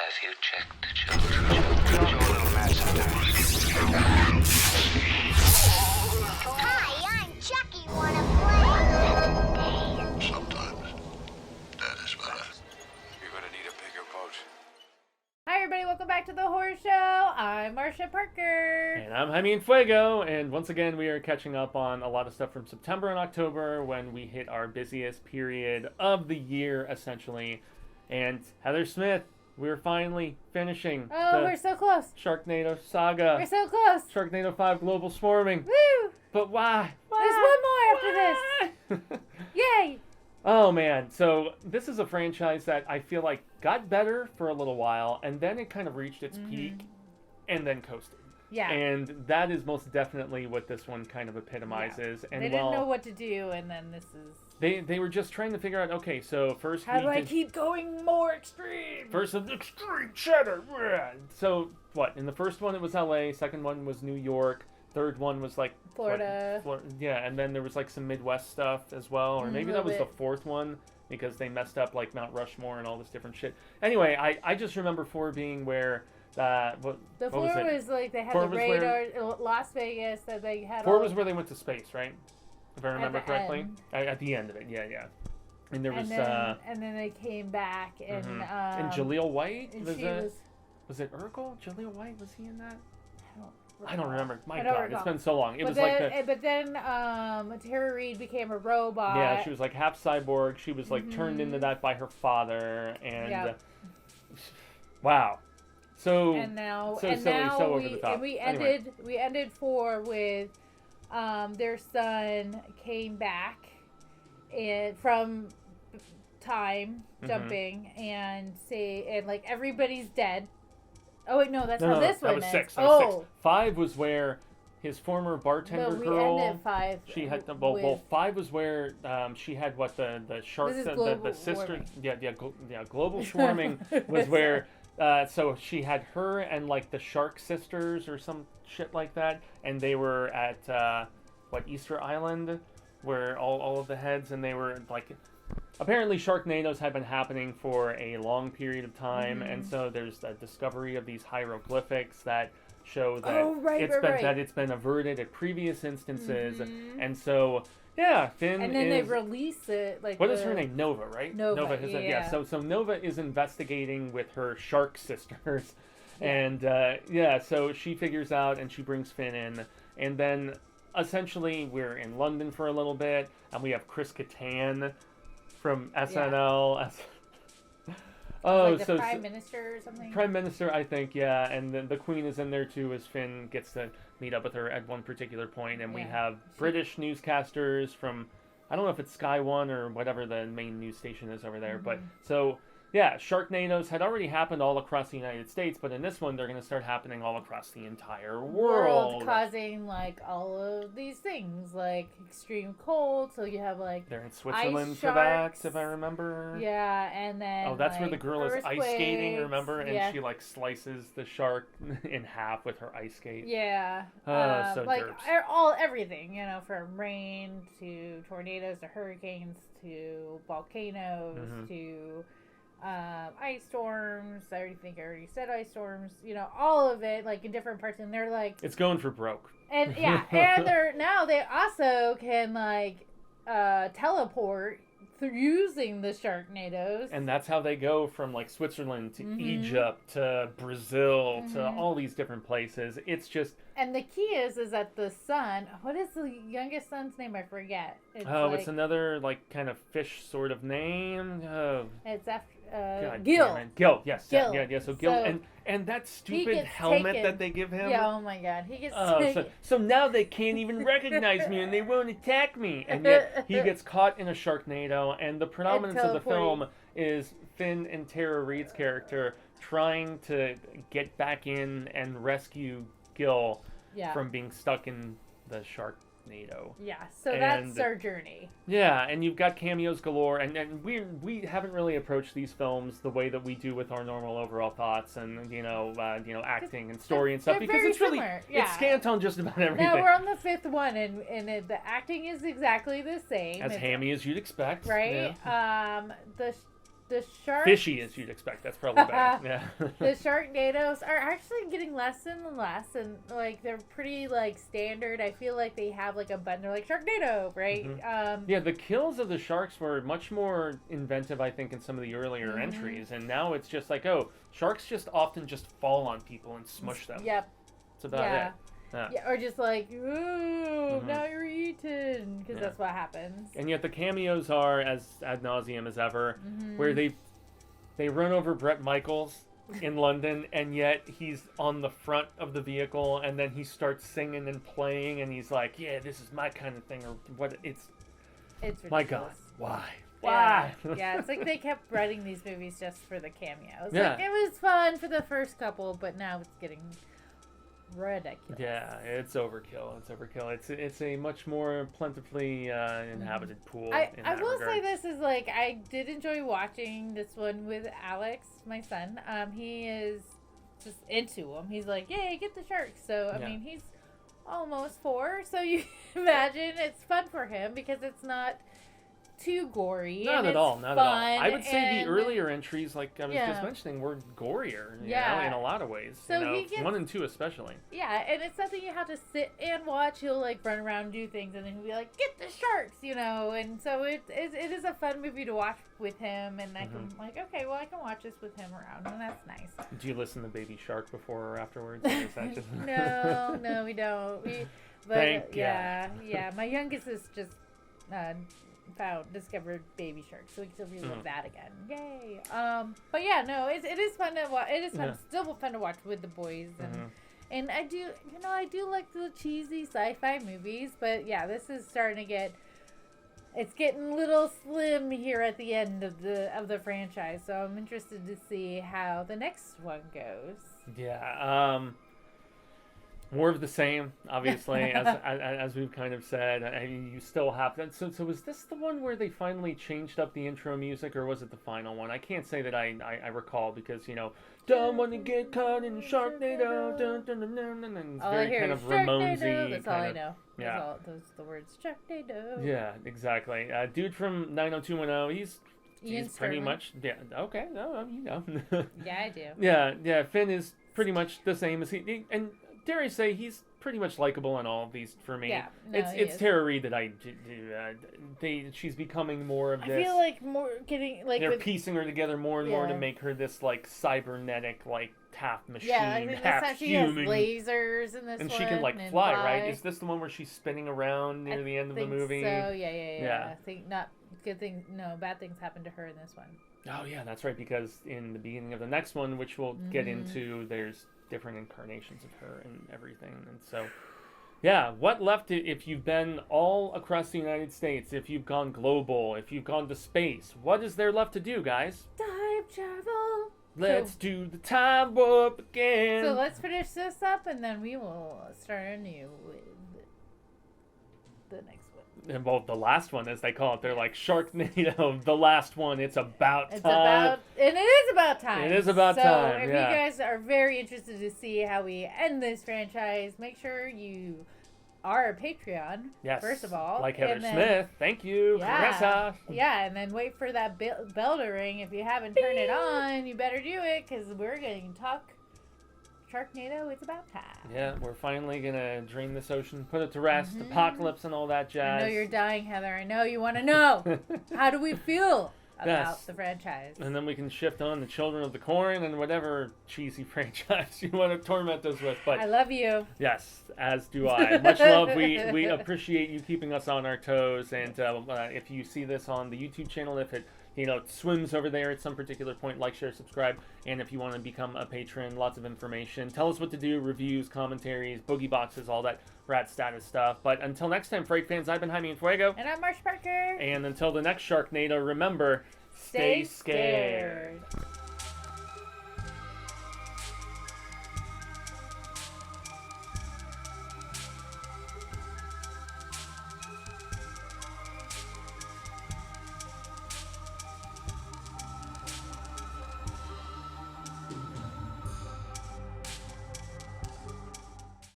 Have you checked the children? Your little mad sometimes. Hi, I'm Chucky. Wanna play? Sometimes that is better. You're gonna need a bigger boat. Hi everybody, welcome back to the Horror Show. I'm Marcia Parker. And I'm Jaime Fuego, and once again we are catching up on a lot of stuff from September and October when we hit our busiest period of the year, essentially. And Heather Smith, we're finally finishing We're so close. Sharknado saga. We're so close. Sharknado 5 Global Swarming. Woo! But why? There's one more after this. Yay! Oh man, so this is a franchise that I feel like got better for a little while, and then it kind of reached its peak, and then coasted. Yeah. And that is most definitely what this one kind of epitomizes. Yeah. And they didn't know what to do, and then this is... They were just trying to figure out, okay, so first How do I keep going more extreme? First of extreme cheddar. So, what? In the first one it was LA, second one was New York, third one was like... Florida. Yeah, and then there was like some Midwest stuff as well, or maybe that was the fourth one, because they messed up like Mount Rushmore and all this different shit. Anyway, I just remember 4 being where... The what 4 was like they had 4 the was radar, Las Vegas, that they had 4 was where they went to space, right? If I remember correctly. End. At the end of it, yeah. And there was... And then they came back, and... and Jaleel White? And Was it Urkel? Jaleel White? Was he in that? I I don't remember. My don't God, recall. it's been so long. But then Tara Reid became a robot. Yeah, she was like half cyborg. She was like turned into that by her father, and wow. So and now so and silly, now so over the top. we Anyway. ended 4 with their son came back from time jumping and like everybody's dead. Oh wait, no, that's how this one that was ends. 6. That was 6. 5 was where his former bartender we girl. ended 5. She had the well. 5 was where she had what the shark the sister global swarming was where so she had her and like the shark sisters or some shit like that, and they were at Easter Island where all of the heads, and they were like. Apparently, Sharknadoes had been happening for a long period of time, and so there's the discovery of these hieroglyphics that show that it's been averted at previous instances, and so Finn. And then they release it like. What is her name? Nova, right? Nova. Yeah. So Nova is investigating with her shark sisters, and so she figures out and she brings Finn in, and then essentially we're in London for a little bit, and we have Chris Kattan from SNL. Like the Prime Minister or something? Prime Minister, I think, yeah. And then the Queen is in there too, as Finn gets to meet up with her at one particular point. And we have British newscasters from, I don't know if it's Sky One or whatever the main news station is over there. But so, Sharknadoes had already happened all across the United States, but in this one, they're going to start happening all across the entire world. Causing, like, all of these things, like extreme cold, so you have, like, they're in Switzerland for that, if I remember. Yeah, and then, oh, that's where the girl is ice skating, remember? And she, like, slices the shark in half with her ice skate. Yeah. So like, derps. Everything, from rain to tornadoes to hurricanes to volcanoes to... ice storms. I already said ice storms. All of it, like in different parts, and they're like it's going for broke. And and they also can like teleport through using the Sharknadoes. And that's how they go from like Switzerland to Egypt to Brazil to all these different places. It's just. And the key is that the son. What is the youngest son's name? I forget. It's another like kind of fish sort of name. It's after. Gil. Gil, yes. Gil. Yeah, so Gil. And that stupid helmet that they give him. Yeah, oh my God. He gets so now they can't even recognize me and they won't attack me. And yet he gets caught in a Sharknado. And the predominance of the film is Finn and Tara Reid's character trying to get back in and rescue Gil from being stuck in the Sharknado. Yeah, so that's our journey. Yeah, and you've got cameos galore, and we haven't really approached these films the way that we do with our normal overall thoughts and acting and story and stuff, because it's really it's scant on just about everything. No, we're on the 5th one, and the acting is exactly the same. As hammy as you'd expect, right? Yeah. the sharks. Fishy as you'd expect. That's probably better. Yeah. The Sharknados are actually getting less and less, and like they're pretty like standard. I feel like they have like a button. They're like Sharknado, right? Yeah, the kills of the sharks were much more inventive, I think, in some of the earlier entries, and now it's just like, oh, sharks just often just fall on people and smush them. Yep. That's about it. Yeah, or just like, ooh, now you're eaten, because that's what happens. And yet the cameos are as ad nauseum as ever, where they run over Bret Michaels in London, and yet he's on the front of the vehicle, and then he starts singing and playing, and he's like, yeah, this is my kind of thing, or what? It's ridiculous. My God, why? Why? Yeah, it's like they kept writing these movies just for the cameos. Yeah. Like, it was fun for the first couple, but now it's getting ridiculous. Yeah, it's overkill. It's a much more plentifully inhabited pool. I in will regard. say this is like, I did enjoy watching this one with Alex, my son. He is just into them. He's like, yay, get the sharks. So I mean, he's almost 4, so you imagine it's fun for him because it's not too gory. Not at all. I would say the earlier entries, like I was just mentioning, were gorier. You know, in a lot of ways. So you know, he gets, 1 and 2 especially. Yeah, and it's something you have to sit and watch. He'll like run around and do things, and then he'll be like, "Get the sharks," you know. And so it is a fun movie to watch with him, and I can like, okay, well, I can watch this with him around, and that's nice. Do you listen to Baby Shark before or afterwards? Or is that just... No, we don't. Yeah. My youngest is just discovered Baby Shark, so we can relive that again. Yay! But yeah, no, it is fun to watch. It is fun, still fun to watch with the boys, and I do like the cheesy sci-fi movies, but yeah, this is starting to get. It's getting a little slim here at the end of the franchise, so I'm interested to see how the next one goes. Yeah. More of the same, obviously, as we've kind of said. I mean, you still have that. So was this the one where they finally changed up the intro music, or was it the final one? I can't say that I recall because, you know, don't want to get caught in Sharknado, dun, dun, dun, dun, dun, and it's very kind of Ramonesy. That's all I know. Yeah. Those are the words, Sharknado. Yeah, exactly. Dude from 90210, he's pretty much, okay, no, you know. Yeah, I do. Yeah, Finn is pretty much the same as he, and dare I say, he's pretty much likable in all of these for me. Yeah, it's Tara Reid that I do. She's becoming more of this. I feel like more getting like they're piecing her together more and more to make her this like cybernetic, like half machine, half she human. has lasers in this and one, she can like fly, right? Is this the one where she's spinning around near the end of the movie? So yeah. I think not good things. No, bad things happen to her in this one. Oh yeah, that's right. Because in the beginning of the next one, which we'll get into, there's different incarnations of her and everything, and so yeah, what left if you've been all across the United States, if you've gone global, if you've gone to space, what is there left to do, guys? Time travel. Let's do the time warp again. So let's finish this up, and then we will start anew with the next one. And well, the last one, as they call it, they're like Sharknado, the last one. It's about time. And it is about time. It is about time. So if you guys are very interested to see how we end this franchise, make sure you are a Patreon. Yes. First of all, like Heather Smith. Thank you, Carissa. Yeah, and then wait for that bell to ring. If you haven't turned it on, you better do it because we're going to talk Sharknado. It's about time. Yeah, we're finally gonna drain this ocean, put it to rest, apocalypse and all that jazz. I know you're dying, Heather. I know you want to know. How do we feel about the franchise? And then we can shift on to Children of the Corn and whatever cheesy franchise you want to torment us with. But I love you. Yes, as do I. Much love. We appreciate you keeping us on our toes. And if you see this on the YouTube channel, if it swims over there at some particular point, like, share, subscribe. And if you want to become a patron, lots of information. Tell us what to do, reviews, commentaries, boogie boxes, all that rat status stuff. But until next time, Freight fans, I've been Jaime Fuego. And I'm Marcia Parker. And until the next Sharknado, remember, stay scared.